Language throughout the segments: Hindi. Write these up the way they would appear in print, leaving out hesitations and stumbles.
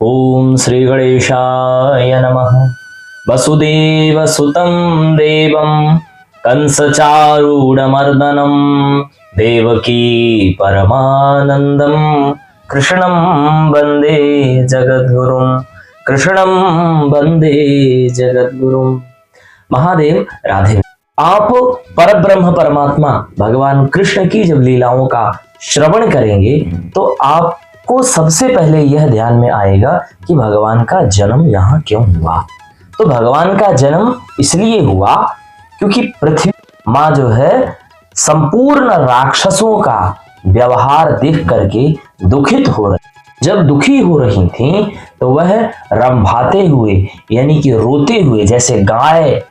ओम श्री गणेशाय नमः। वसुदेवसुतं देवं कंसचारूढमर्दनं देवकी परमानन्दं कृष्णं वन्दे जगद्गुरुं। कृष्णं वन्दे जगद्गुरुं। महादेव राधे। आप परब्रह्म परमात्मा भगवान कृष्ण की जब लीलाओं का श्रवण करेंगे तो आपको सबसे पहले यह ध्यान में आएगा कि भगवान का जन्म यहाँ क्यों हुआ। तो भगवान का जन्म इसलिए हुआ क्योंकि पृथ्वी माँ जो है संपूर्ण राक्षसों का व्यवहार देख करके दुखित हो रही। जब दुखी हो रही थी तो वह रंभाते हुए यानी कि रोते हुए, जैसे गाय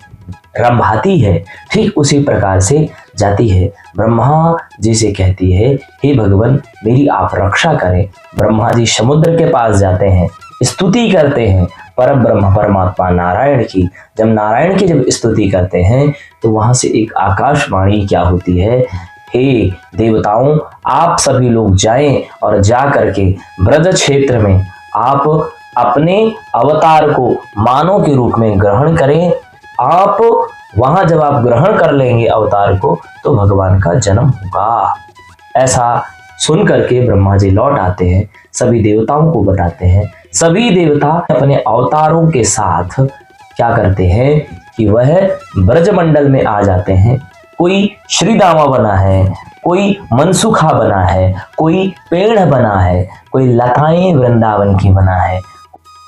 रंभाती है ठीक उसी प्रकार से जाती है। ब्रह्मा जी से कहती है, हे भगवान मेरी आप रक्षा करें। ब्रह्मा जी समुद्र के पास जाते हैं, स्तुति करते हैं परम ब्रह्म परमात्मा नारायण की। जब नारायण की जब स्तुति करते हैं तो वहां से एक आकाशवाणी क्या होती है, हे देवताओं आप सभी लोग जाएं और जा करके ब्रज क्षेत्र में आप अपने अवतार को मानव के रूप में ग्रहण करें। आप वहां जब आप ग्रहण कर लेंगे अवतार को तो भगवान का जन्म होगा। ऐसा सुन करके ब्रह्मा जी लौट आते हैं, सभी देवताओं को बताते हैं। सभी देवता अपने अवतारों के साथ क्या करते हैं कि वह ब्रजमंडल में आ जाते हैं। कोई श्रीदामा बना है, कोई मनसुखा बना है, कोई पेड़ बना है, कोई लताएं वृंदावन की बना है,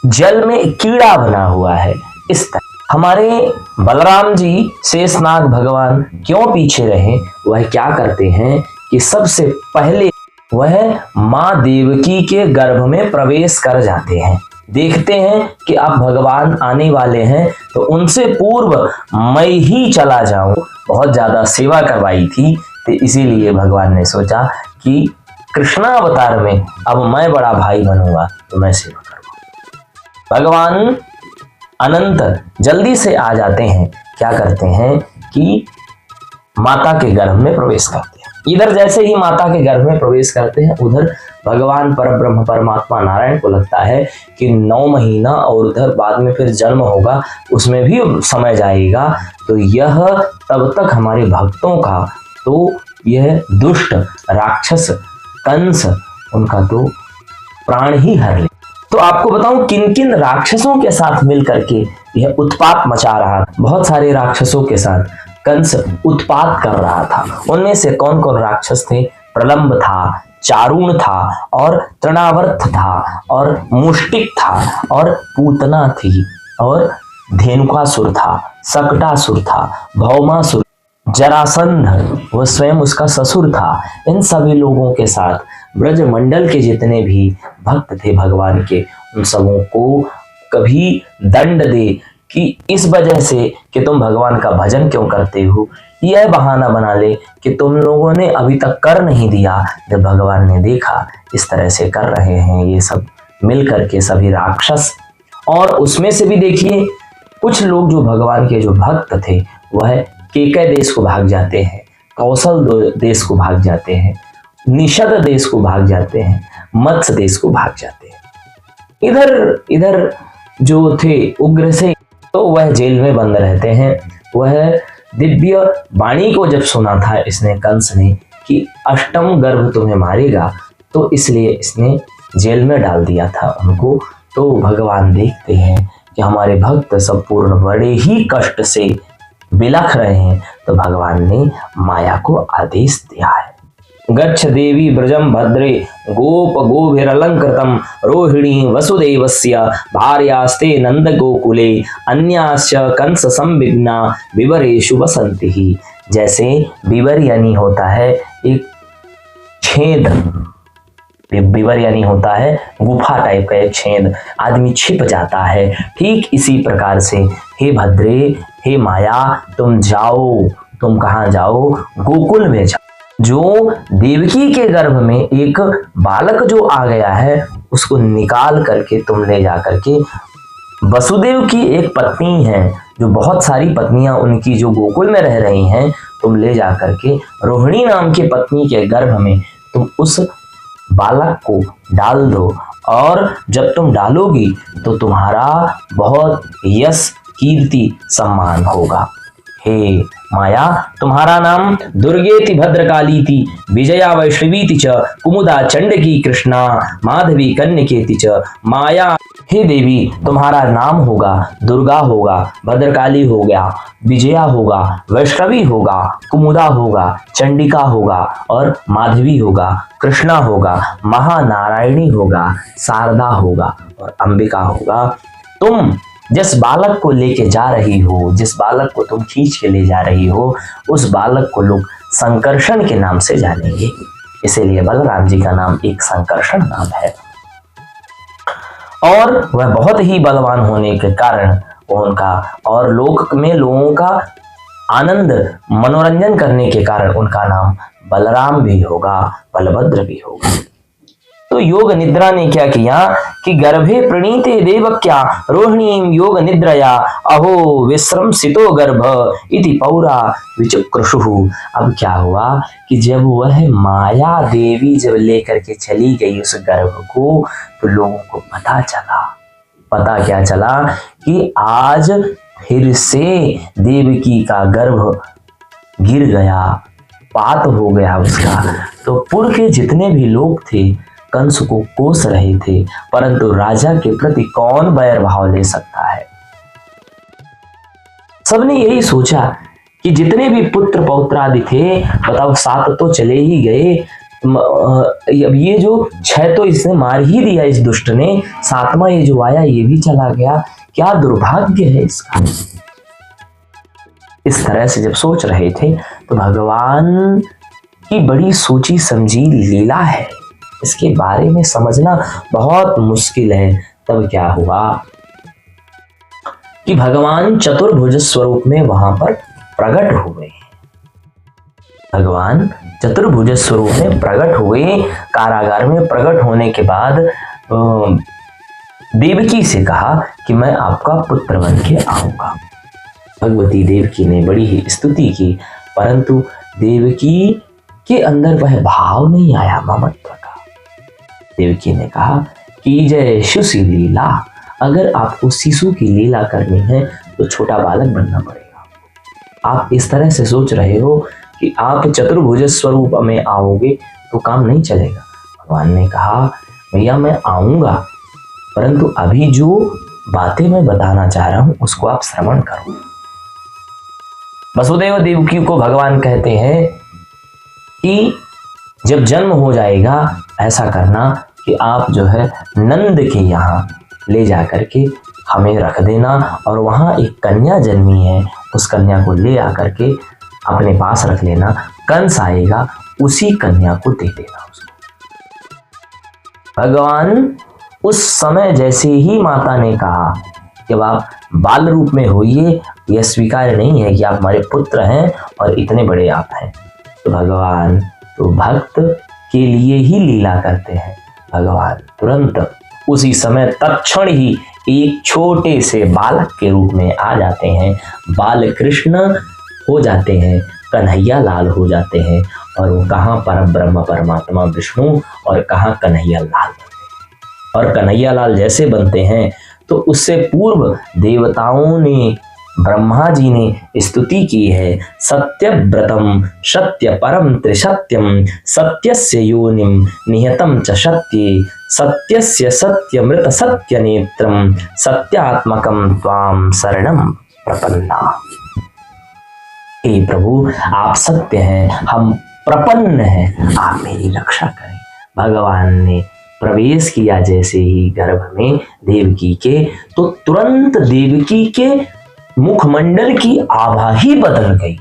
जल में कीड़ा बना हुआ है। इस तरह हमारे बलराम जी शेषनाग भगवान क्यों पीछे रहे, वह क्या करते हैं कि सबसे पहले वह माँ देवकी के गर्भ में प्रवेश कर जाते हैं। देखते हैं कि अब भगवान आने वाले हैं तो उनसे पूर्व मैं ही चला जाऊं। बहुत ज्यादा सेवा करवाई थी तो इसीलिए भगवान ने सोचा कि कृष्णावतार में अब मैं बड़ा भाई बनूंगा तो मैं सेवा करूंगा। भगवान अनंत जल्दी से आ जाते हैं, क्या करते हैं कि माता के गर्भ में प्रवेश करते हैं। इधर जैसे ही माता के गर्भ में प्रवेश करते हैं उधर भगवान परब्रह्म परमात्मा नारायण को लगता है कि 9 महीना और उधर बाद में फिर जन्म होगा, उसमें भी समय जाएगा, तो यह तब तक हमारे भक्तों का तो यह दुष्ट राक्षस कंस उनका तो प्राण ही हर ले। तो आपको बताऊं किन किन राक्षसों के साथ मिलकर के यह उत्पात मचा रहा था। बहुत सारे राक्षसों के साथ कंस उत्पात कर रहा था। उनमें से कौन कौन राक्षस थे? प्रलंब था, चारुण था और तृणावर्त था और मुष्टिक था और पूतना थी और धेनुकासुर था, सकटासुर था, भौमासुर, जरासंध वह स्वयं उसका ससुर था। इन सभी लोगों के साथ ब्रजमंडल के जितने भी भक्त थे भगवान के, उन सबों को कभी दंड दे कि इस वजह से कि तुम भगवान का भजन क्यों करते हो, यह बहाना बना ले कि तुम लोगों ने अभी तक कर नहीं दिया। जब भगवान ने देखा इस तरह से कर रहे हैं ये सब मिल करके सभी राक्षस, और उसमें से भी देखिए कुछ लोग जो भगवान के जो भक्त थे वह केकय देश को भाग जाते हैं, कौशल देश को भाग जाते हैं, निषद देश को भाग जाते हैं, मत्स्य देश को भाग जाते हैं। इधर इधर जो थे उग्र से तो वह जेल में बंद रहते हैं। वह दिव्य वाणी को जब सुना था इसने कंस ने कि अष्टम गर्भ तुम्हें मारेगा, तो इसलिए इसने जेल में डाल दिया था उनको। तो भगवान देखते हैं कि हमारे भक्त संपूर्ण बड़े ही कष्ट से बिलख रहे हैं, तो भगवान ने माया को आदेश दिया है, गच्छ देवी ब्रजम भद्रे गोप गोभिरलंकृतम रोहिणी वसुदेवस्य भार्यास्ते नंद गोकुले अन्याश्च कंस संविघ्ना विवरेषु वसंति ही। जैसे विवर यानी होता है एक छेद, विवर यानी होता है गुफा टाइप का एक छेद, आदमी छिप जाता है। ठीक इसी प्रकार से हे भद्रे, हे माया, तुम जाओ, तुम कहाँ जाओ? गोकुल में जाओ। जो देवकी के गर्भ में एक बालक जो आ गया है उसको निकाल करके तुम ले जा करके, वसुदेव की एक पत्नी है, जो बहुत सारी पत्नियां उनकी जो गोकुल में रह रही हैं, तुम ले जा करके रोहिणी नाम की पत्नी के गर्भ में तुम उस बालक को डाल दो और जब तुम डालोगी तो तुम्हारा बहुत यश कीर्ति सम्मान होगा। हे माया, तुम्हारा नाम दुर्गेति भद्रकालीति विजया वैष्णवीति च कुमुदा चंडकी कृष्णा माधवी कन्यकेति च माया। हे देवी, तुम्हारा नाम होगा दुर्गा होगा, भद्रकाली होगा, विजया होगा, वैष्णवी होगा, कुमुदा होगा, चंडिका होगा और माधवी होगा, कृष्णा होगा, महानारायणी होगा, शारदा होगा और अंबिका होगा। तुम जिस बालक को लेके जा रही हो, जिस बालक को तुम खींच के ले जा रही हो, उस बालक को लोग संकर्षण के नाम से जानेंगे। इसीलिए बलराम जी का नाम एक संकर्षण नाम है। और वह बहुत ही बलवान होने के कारण उनका और लोक में लोगों का आनंद मनोरंजन करने के कारण उनका नाम बलराम भी होगा, बलभद्र भी होगा। तो योग निद्रा ने क्या किया कि गर्भे प्रणीते देवक्या रोहिणीम योग निद्रया अहो विश्रमसितो गर्भ इति पौरा विचक्रशुहु। अब क्या हुआ कि जब वह माया देवी जब लेकर के चली गई उस गर्भ को, तो लोगों को पता क्या चला कि आज फिर से देवकी का गर्भ गिर गया, पात हो गया उसका। तो पुर के जितने भी लोग थे कंस को कोस रहे थे, परंतु राजा के प्रति कौन बैर भाव ले सकता है। सबने यही सोचा कि जितने भी पुत्र पौत्र आदि थे, बताओ 7 तो चले ही गए, अब ये जो 6 तो इसने मार ही दिया इस दुष्ट ने, 7वां ये जो आया ये भी चला गया, क्या दुर्भाग्य है इसका। इस तरह से जब सोच रहे थे तो भगवान की बड़ी सोची समझी लीला है, इसके बारे में समझना बहुत मुश्किल है। तब क्या हुआ कि भगवान चतुर्भुज स्वरूप में वहां पर प्रकट हुए। भगवान चतुर्भुज स्वरूप में प्रकट हुए। कारागार में प्रकट होने के बाद देवकी से कहा कि मैं आपका पुत्र बन के आऊंगा। भगवती देवकी ने बड़ी ही स्तुति की, परंतु देवकी के अंदर वह भाव नहीं आया ममत्व का। देवकी ने कहा कि जय शिशु लीला, अगर आपको शिशु की लीला करनी है तो छोटा बालक बनना पड़ेगा। आप इस तरह से सोच रहे हो कि आप चतुर्भुज स्वरूप में आओगे तो काम नहीं चलेगा। भगवान ने कहा भैया मैं आऊंगा, परंतु अभी जो बातें मैं बताना चाह रहा हूं उसको आप श्रवण करो। वसुदेव देवकी को भगवान कहते हैं कि जब जन्म हो जाएगा ऐसा करना कि आप जो है नंद के यहाँ ले जा करके हमें रख देना, और वहाँ एक कन्या जन्मी है, उस कन्या को ले आकर के अपने पास रख लेना। कंस आएगा उसी कन्या को दे देना उसको। भगवान उस समय जैसे ही माता ने कहा कि आप बाल रूप में होइए, यह स्वीकार नहीं है कि आप हमारे पुत्र हैं और इतने बड़े आप हैं। तो भगवान तो भक्त के लिए ही लीला करते हैं। भगवान तुरंत उसी समय तत्क्षण ही एक छोटे से बालक के रूप में आ जाते हैं, बाल कृष्ण हो जाते हैं, कन्हैया लाल हो जाते हैं। और वो कहाँ परम ब्रह्म परमात्मा विष्णु और कहाँ कन्हैया लाल बनते हैं। और कन्हैया लाल जैसे बनते हैं तो उससे पूर्व देवताओं ने, ब्रह्मा जी ने स्तुति की है, सत्य व्रतम सत्य परम त्रिसत्यम सत्यस्य योनिम निहतम च सत्ये सत्यस्य सत्यमृत सत्य नेत्रम सत्यात्मकम त्वाम शरणम प्रपन्ना। हे प्रभु आप सत्य हैं, हम प्रपन्न हैं, आप मेरी रक्षा करें। भगवान ने प्रवेश किया जैसे ही गर्भ में देवकी के, तो तुरंत देवकी के मुखमंडल की आभा ही बदल गई।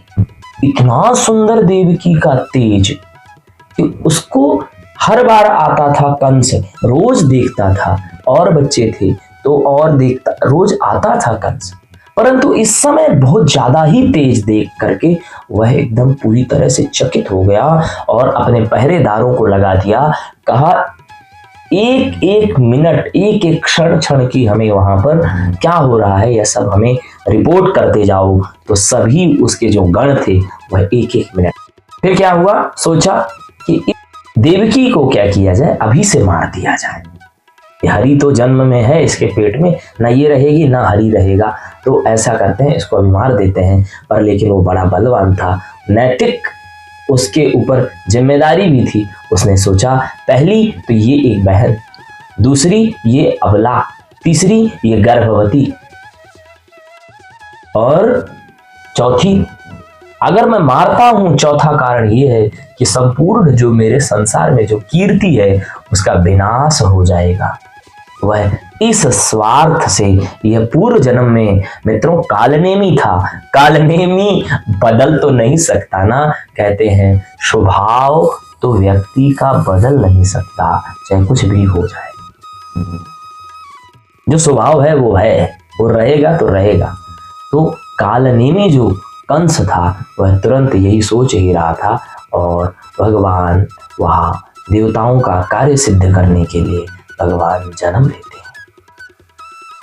इतना सुंदर देवकी का तेज कि उसको हर बार आता था कंस, रोज देखता था, और बच्चे थे तो और देखता, रोज आता था कंस, परंतु इस समय बहुत ज्यादा ही तेज देख करके वह एकदम पूरी तरह से चकित हो गया और अपने पहरेदारों को लगा दिया। कहा एक एक मिनट, एक एक क्षण क्षण की हमें वहां पर क्या हो रहा है यह सब हमें रिपोर्ट करते जाओ। तो सभी उसके जो गण थे वह एक एक मिनट। फिर क्या हुआ, सोचा कि देवकी को क्या किया जाए, अभी से मार दिया जाए। ये हरि तो जन्म में है इसके पेट में, ना ये रहेगी ना हरि रहेगा, तो ऐसा करते हैं, इसको अभी मार देते हैं। पर लेकिन वो बड़ा बलवान था, नैतिक उसके ऊपर जिम्मेदारी भी थी। उसने सोचा पहली तो ये एक बहन, दूसरी ये अबला, तीसरी ये गर्भवती, और चौथी अगर मैं मारता हूं, चौथा कारण ये है कि संपूर्ण जो मेरे संसार में जो कीर्ति है उसका विनाश हो जाएगा। वह इस स्वार्थ से यह पूर्व जन्म में मित्रों कालनेमी था। कालनेमी बदल तो नहीं सकता ना, कहते हैं स्वभाव तो व्यक्ति का बदल नहीं सकता, चाहे कुछ भी हो जाए। जो स्वभाव है वो रहेगा तो रहेगा। तो कालनेमी जो कंस था वह तुरंत यही सोच ही रहा था, और भगवान वहां देवताओं का कार्य सिद्ध करने के लिए भगवान जन्म लेते हैं,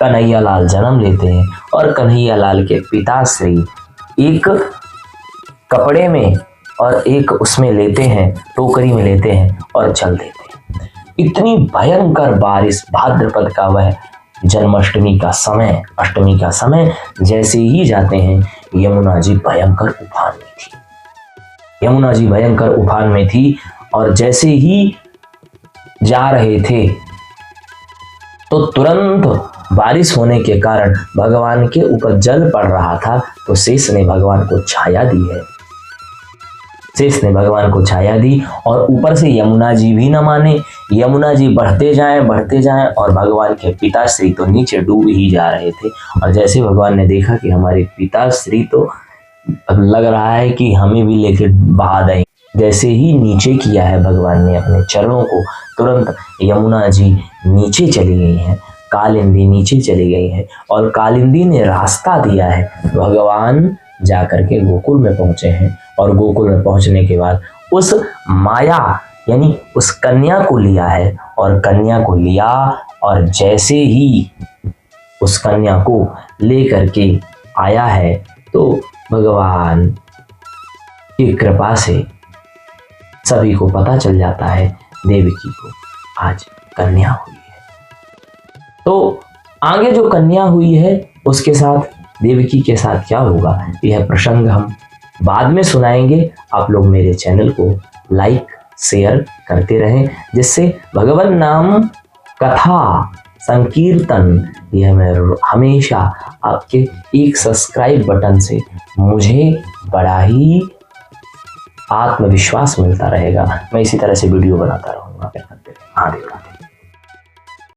कन्हैया लाल जन्म लेते हैं। और कन्हैया लाल के पिताश्री एक कपड़े में और एक उसमें लेते हैं, टोकरी में लेते हैं और चल देते हैं। इतनी भयंकर बारिश, भाद्रपद का वह जन्माष्टमी का समय, अष्टमी का समय जैसे ही जाते हैं, यमुना जी भयंकर उफान में थी। यमुना जी भयंकर उफान में थी, और जैसे ही जा रहे थे तो तुरंत बारिश होने के कारण भगवान के ऊपर जल पड़ रहा था, तो शेष ने भगवान को छाया दी है। शेष ने भगवान को छाया दी, और ऊपर से यमुना जी भी न माने। यमुना जी बढ़ते जाएं और भगवान के पिताश्री तो नीचे डूब ही जा रहे थे। और जैसे भगवान ने देखा कि हमारे पिताश्री तो लग रहा है कि हमें भी लेके बहा दें, जैसे ही नीचे किया है भगवान ने अपने चरणों को, तुरंत यमुना जी नीचे चली गई हैं, कालिंदी नीचे चली गई है, और कालिंदी ने रास्ता दिया है। भगवान जाकर के गोकुल में पहुंचे हैं, और गोकुल में पहुंचने के बाद उस माया यानी उस कन्या को लिया है, और कन्या को लिया, और जैसे ही उस कन्या को लेकर के आया है तो भगवान की कृपा से सभी को पता चल जाता है देवकी को आज कन्या हुई है। तो आगे जो कन्या हुई है उसके साथ, देवकी के साथ क्या होगा, यह प्रसंग हम बाद में सुनाएंगे। आप लोग मेरे चैनल को लाइक शेयर करते रहें, जिससे भगवान नाम कथा संकीर्तन यह मैं हमेशा आपके एक सब्सक्राइब बटन से मुझे बड़ा ही आत्मविश्वास मिलता रहेगा। मैं इसी तरह से वीडियो बनाता रहूंगा। हाँ देवता।